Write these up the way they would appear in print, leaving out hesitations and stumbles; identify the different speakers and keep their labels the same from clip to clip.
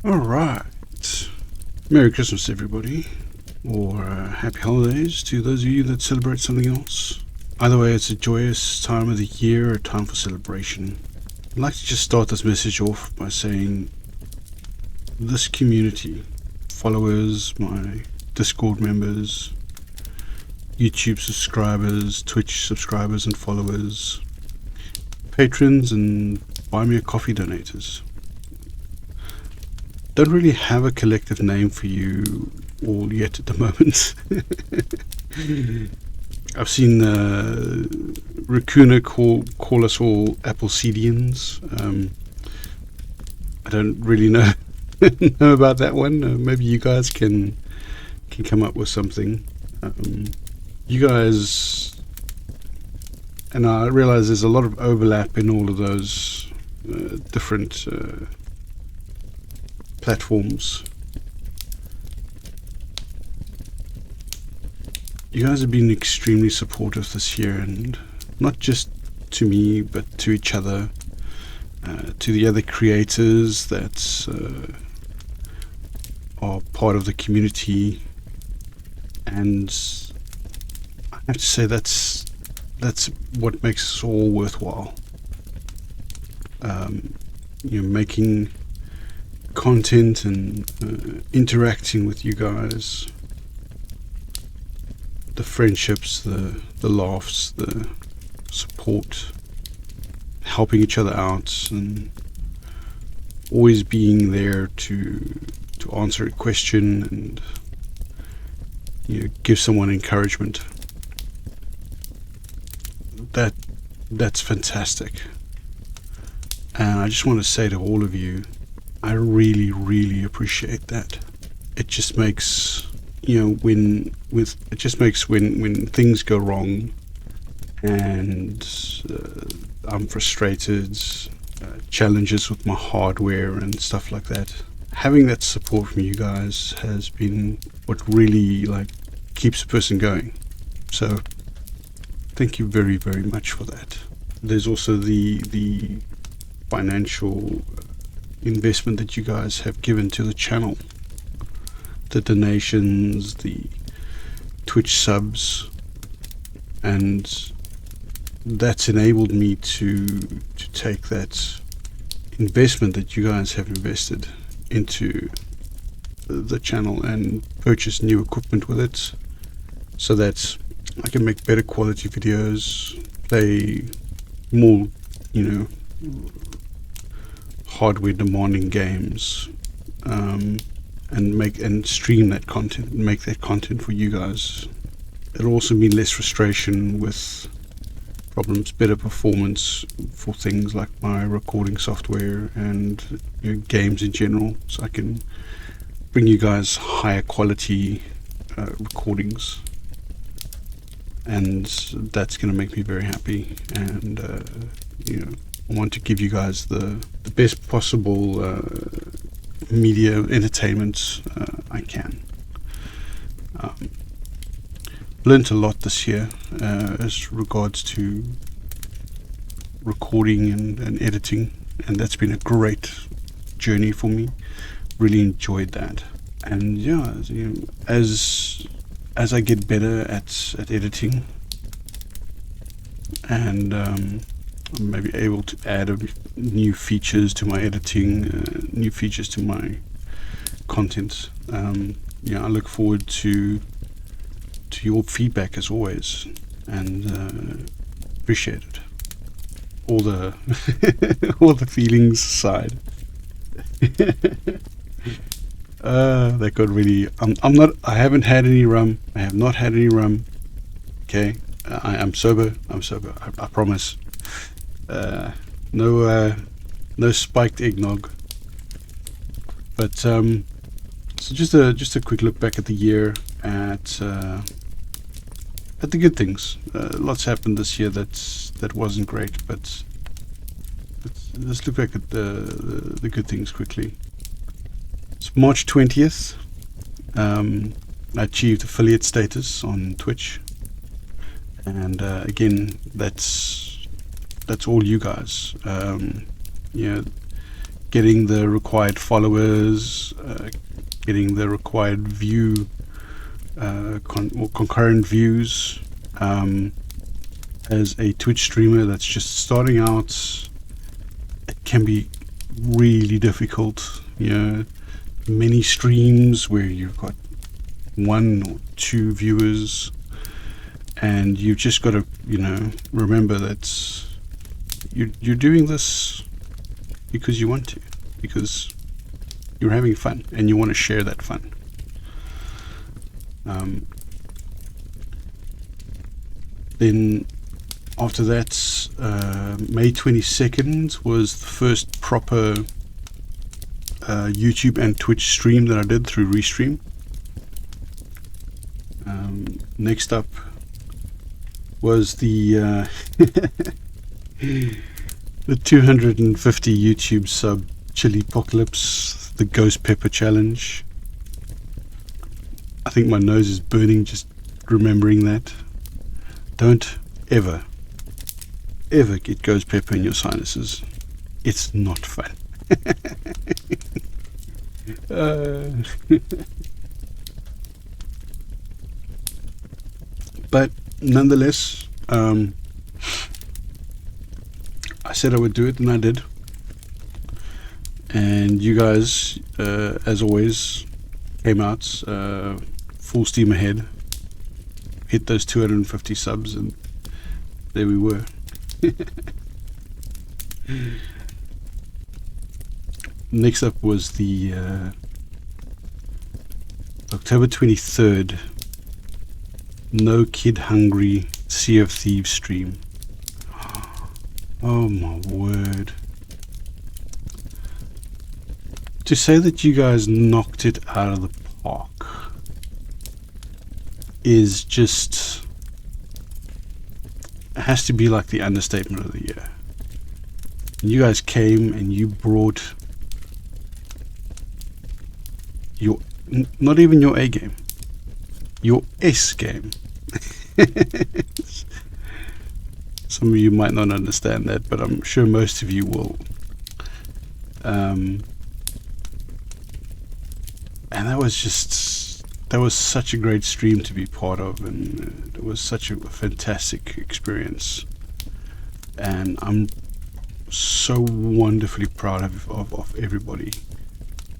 Speaker 1: All right. Merry Christmas, everybody, or happy holidays to those of you that celebrate something else. Either way, it's a joyous time of the year, a time for celebration. I'd like to just start this message off by saying this community, followers, my Discord members, YouTube subscribers, Twitch subscribers and followers, patrons, and Buy Me a Coffee donators, don't really have a collective name for you all yet at the moment. I've seen Raccoona call us all Applecedians. I don't really know know about that one. Maybe you guys can come up with something. You guys, and I realize there's a lot of overlap in all of those different platforms. You guys have been extremely supportive this year, and not just to me but to each other, to the other creators that are part of the community. And I have to say that's what makes us all worthwhile. Making content and interacting with you guys, the friendships, the laughs, the support, helping each other out, and always being there to answer a question and give someone encouragement. That's fantastic. And I just want to say to all of you, I really, really appreciate that. It just makes when things go wrong and I'm frustrated, challenges with my hardware and stuff like that, having that support from you guys has been what really keeps a person going. So thank you very, very much for that. There's also the financial investment that you guys have given to the channel, the donations, the Twitch subs, and that's enabled me to take that investment that you guys have invested into the channel and purchase new equipment with it, so that I can make better quality videos, play more hardware demanding games, and stream that content and make that content for you guys. It'll also mean less frustration with problems, better performance for things like my recording software and games in general, so I can bring you guys higher quality recordings, and that's going to make me very happy. And I want to give you guys the best possible media entertainment I can. Learned a lot this year as regards to recording and editing, and that's been a great journey for me. Really enjoyed that. And as I get better at editing and maybe able to add new features to my editing, new features to my content, I look forward to your feedback as always, and appreciate it. All the all the feelings aside. That got really. I haven't had any rum. I have not had any rum. Okay, I'm sober. I promise. No spiked eggnog. But so just a quick look back at the year, at the good things. Lots happened this year that wasn't great, but let's look back at the good things quickly. It's March 20th. I achieved affiliate status on Twitch, and again, that's all you guys. getting the required followers, getting the required view or concurrent views. As a Twitch streamer that's just starting out, it can be really difficult. Many streams where you've got 1 or 2 viewers, and you've just got to remember that you're doing this because you want to, because you're having fun and you want to share that fun. Then after that, May 22nd was the first proper YouTube and Twitch stream that I did through Restream. Next up was the the 250 YouTube sub chili apocalypse, the ghost pepper challenge. I think my nose is burning just remembering that. Don't ever get ghost pepper in your sinuses. It's not fun. But nonetheless, I said I would do it, and I did. And you guys, as always, came out full steam ahead, hit those 250 subs, and there we were. Next up was the October 23rd No Kid Hungry Sea of Thieves stream. Oh my word. To say that you guys knocked it out of the park is just, it has to be like the understatement of the year. You guys came and you brought your, not even your A game, your S game. Some of you might not understand that, but I'm sure most of you will. And that was such a great stream to be part of, and it was such a fantastic experience. And I'm so wonderfully proud of everybody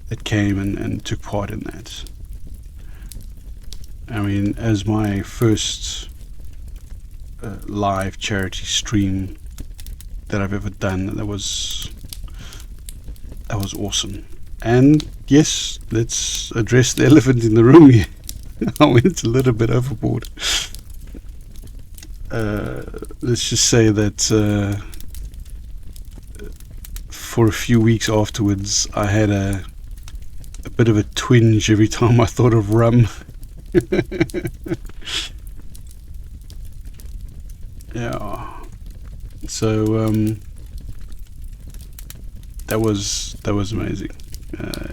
Speaker 1: that came and took part in that. I mean, as my first live charity stream that I've ever done, that was awesome. And yes, let's address the elephant in the room here. I went a little bit overboard. Let's just say that for a few weeks afterwards, I had a bit of a twinge every time I thought of rum. Yeah. So that was amazing.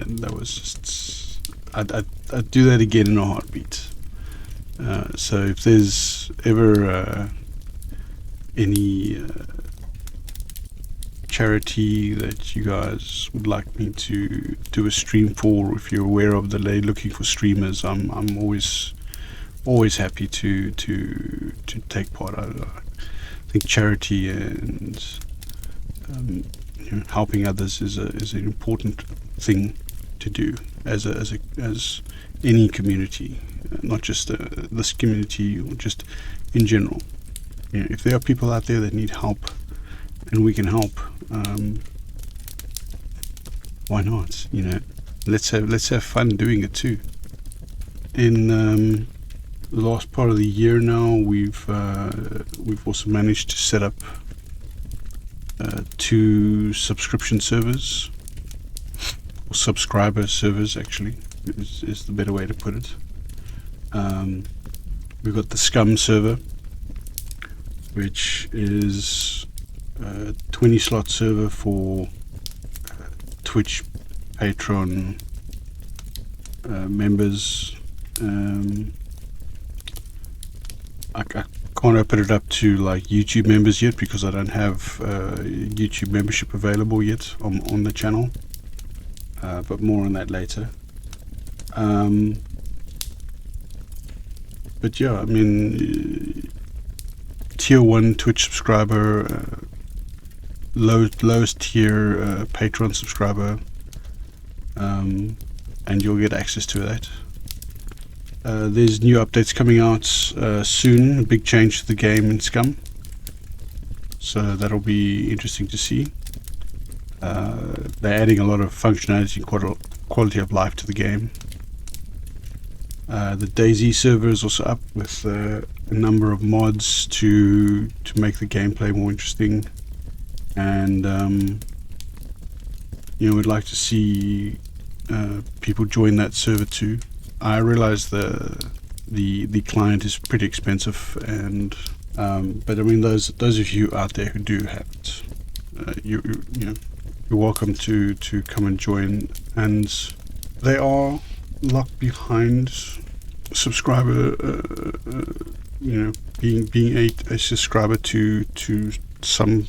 Speaker 1: That was just, I'd do that again in a heartbeat. So if there's ever any charity that you guys would like me to do a stream for, if you're aware of that they're looking for streamers, I'm always happy to take part. I think charity and helping others is an important thing to do as any community, not just this community, or just in general. If there are people out there that need help and we can help, why not? Let's have fun doing it too. In the last part of the year now, we've also managed to set up 2 subscription servers, or subscriber servers actually is the better way to put it. We've got the Scum server, which is a 20 slot server for Twitch Patreon members. I can't open it up to like YouTube members yet because I don't have YouTube membership available yet on the channel. but more on that later. But yeah, I mean, tier 1 Twitch subscriber, lowest tier Patreon subscriber, and you'll get access to that. There's new updates coming out soon, a big change to the game in Scum, so that'll be interesting to see. They're adding a lot of functionality and quality of life to the game. The DayZ server is also up with a number of mods to make the gameplay more interesting, and we'd like to see people join that server too. I realize the client is pretty expensive, and but I mean those of you out there who do have it, you're welcome to come and join. And they are locked behind subscriber, being a subscriber to some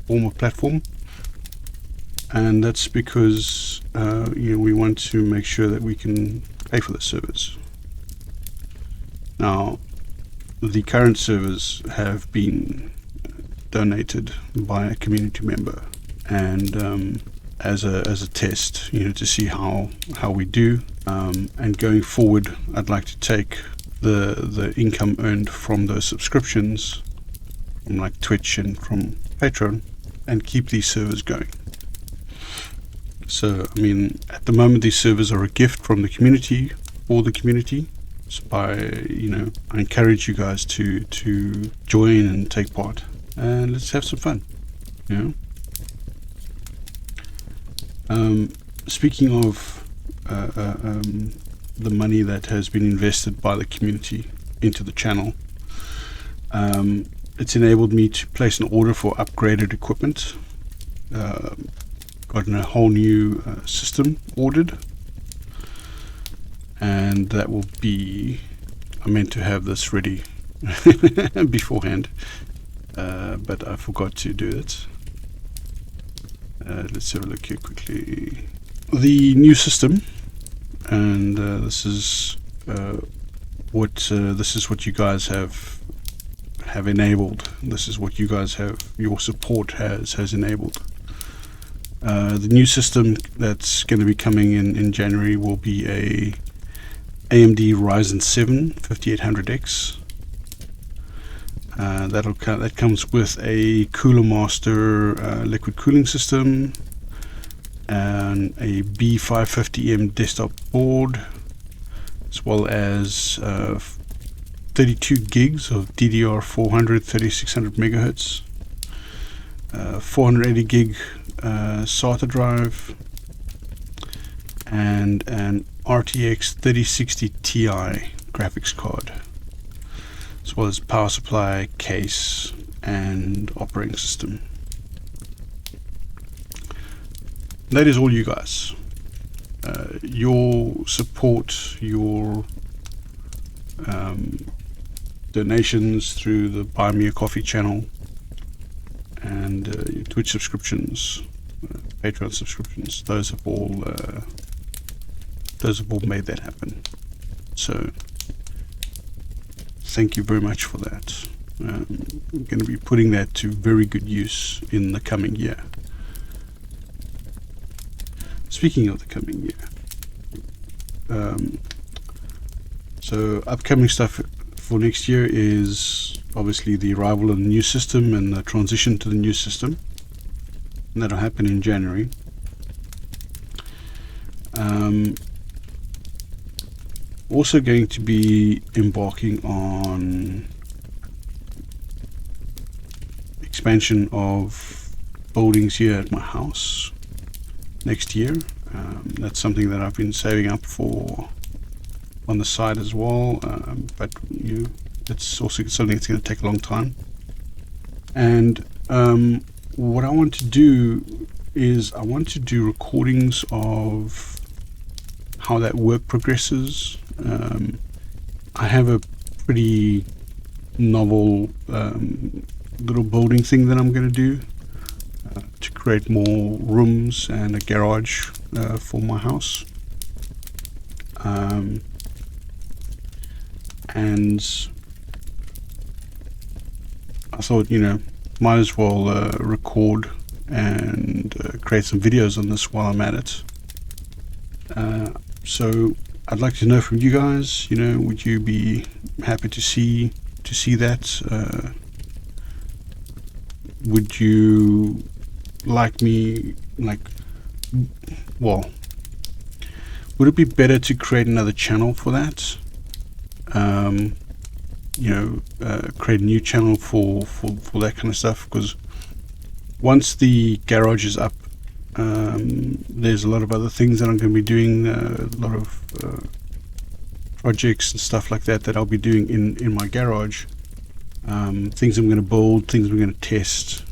Speaker 1: form of platform, and that's because we want to make sure that we can pay for the servers. Now, the current servers have been donated by a community member, and as a test, to see how we do. And going forward, I'd like to take the income earned from those subscriptions, from like Twitch and from Patreon, and keep these servers going. So, I mean, at the moment, these servers are a gift from the community for the community. So I encourage you guys to join and take part, and let's have some fun. Speaking of the money that has been invested by the community into the channel, it's enabled me to place an order for upgraded equipment. Gotten a whole new system ordered, and that will be, I meant to have this ready beforehand, but I forgot to do it. Let's have a look here quickly. The new system, and this is what you guys have enabled. This is what you guys have, your support has enabled. The new system that's going to be coming in January will be a AMD Ryzen 7 5800X. That comes with a Cooler Master liquid cooling system and a B550M desktop board, as well as 32 gigs of DDR400 3600 megahertz, 480 gig SATA drive, and an RTX 3060 Ti graphics card, as well as power supply, case, and operating system. That is all, you guys. Your support, your donations through the Buy Me a Coffee channel, and your Twitch subscriptions, Patreon subscriptions, those have all made that happen. So thank you very much for that. I'm going to be putting that to very good use in the coming year. Speaking of the coming year, so upcoming stuff for next year is obviously the arrival of the new system and the transition to the new system, and that'll happen in January. Also going to be embarking on expansion of buildings here at my house next year. That's something that I've been saving up for on the side as well, but it's also something that's going to take a long time. And what I want to do is I want to do recordings of how that work progresses. I have a pretty novel little building thing that I'm going to do to create more rooms and a garage for my house. And I thought, might as well record and create some videos on this while I'm at it. So I'd like to know from you guys, would you be happy to see that? Would you like me, well, would it be better to create another channel for that? Create a new channel for that kind of stuff, because once the garage is up, there's a lot of other things that I'm going to be doing, a lot of projects and stuff like that I'll be doing in my garage. Things I'm going to build, things I'm going to test.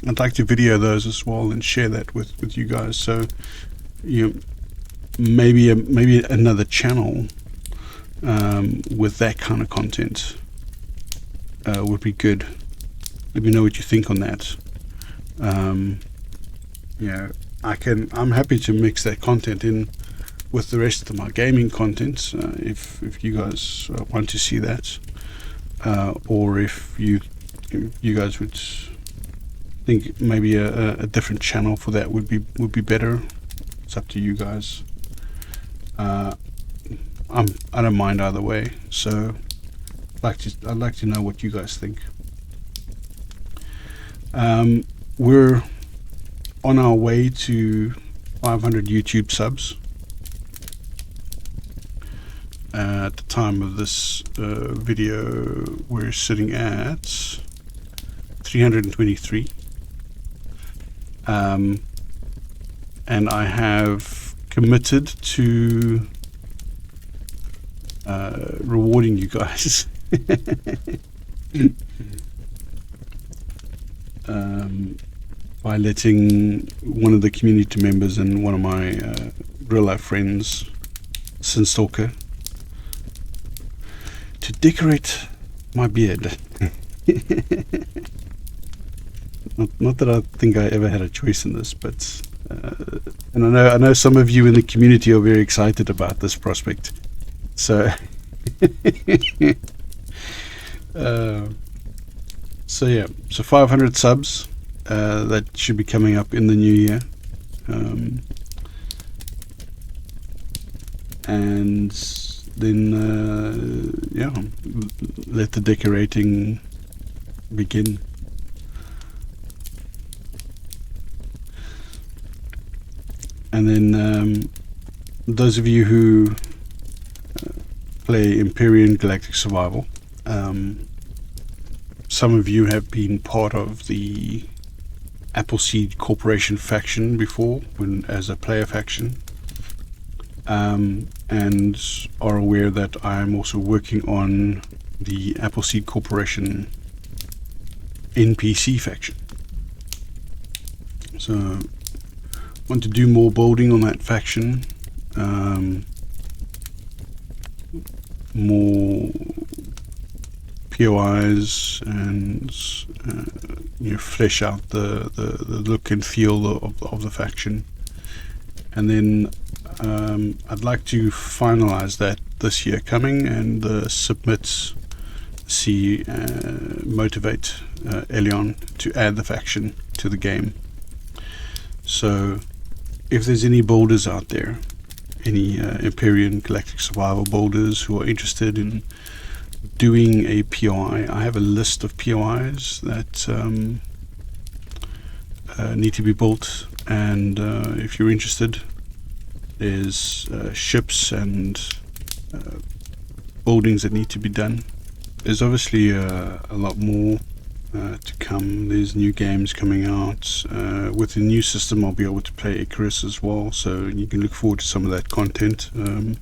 Speaker 1: I'd like to video those as well and share that with you guys. So maybe another channel with that kind of content would be good. Let me know what you think on that. I'm happy to mix that content in with the rest of my gaming content, if you guys want to see that, or if you guys would think maybe a different channel for that would be better. It's up to you guys. I don't mind either way. So I'd like to know what you guys think. We're on our way to 500 YouTube subs. At the time of this video, we're sitting at 323. And I have committed to rewarding you guys. By letting one of the community members and one of my real life friends, Sinstalker, to decorate my beard. Not that I think I ever had a choice in this, but and I know some of you in the community are very excited about this prospect. So so 500 subs. That should be coming up in the new year, and then let the decorating begin. And then those of you who play Empyrean Galactic Survival, some of you have been part of the Appleseed Corporation faction before, as a player faction, and are aware that I'm also working on the Appleseed Corporation NPC faction. So I want to do more building on that faction, more POIs, and flesh out the look and feel of the faction. And then I'd like to finalize that this year coming, and motivate Elion to add the faction to the game. So if there's any builders out there, any Empyrean Galactic Survival builders who are interested in doing a POI, I have a list of POIs that need to be built, and if you're interested, there's ships and buildings that need to be done. There's obviously a lot more to come. There's new games coming out. With the new system, I'll be able to play Icarus as well, so you can look forward to some of that content. One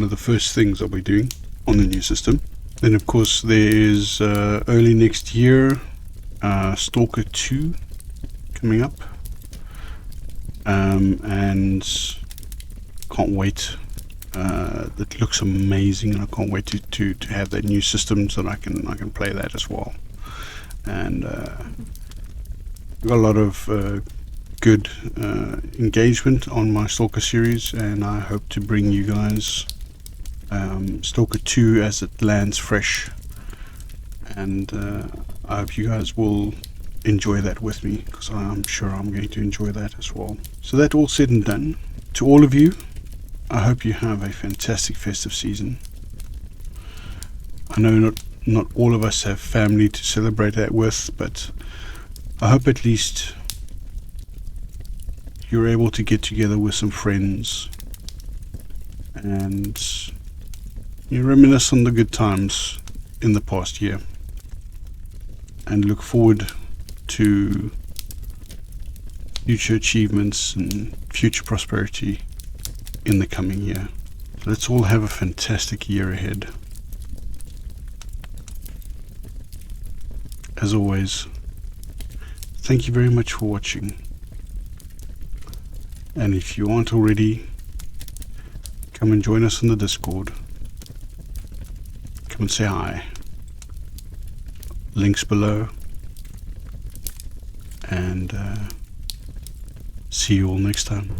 Speaker 1: of the first things I'll be doing on the new system. Then of course there is early next year Stalker 2 coming up, and can't wait. It looks amazing, and I can't wait to have that new system so that I can play that as well. And we've got a lot of good engagement on my Stalker series, and I hope to bring you guys Stalker 2 as it lands fresh, and I hope you guys will enjoy that with me, because I'm sure I'm going to enjoy that as well. So that all said and done, to all of you, I hope you have a fantastic festive season. I know not all of us have family to celebrate that with, but I hope at least you're able to get together with some friends and you reminisce on the good times in the past year and look forward to future achievements and future prosperity in the coming year. Let's all have a fantastic year ahead. As always, thank you very much for watching. And if you aren't already, come and join us on the Discord. Come and say hi. Links below. And see you all next time.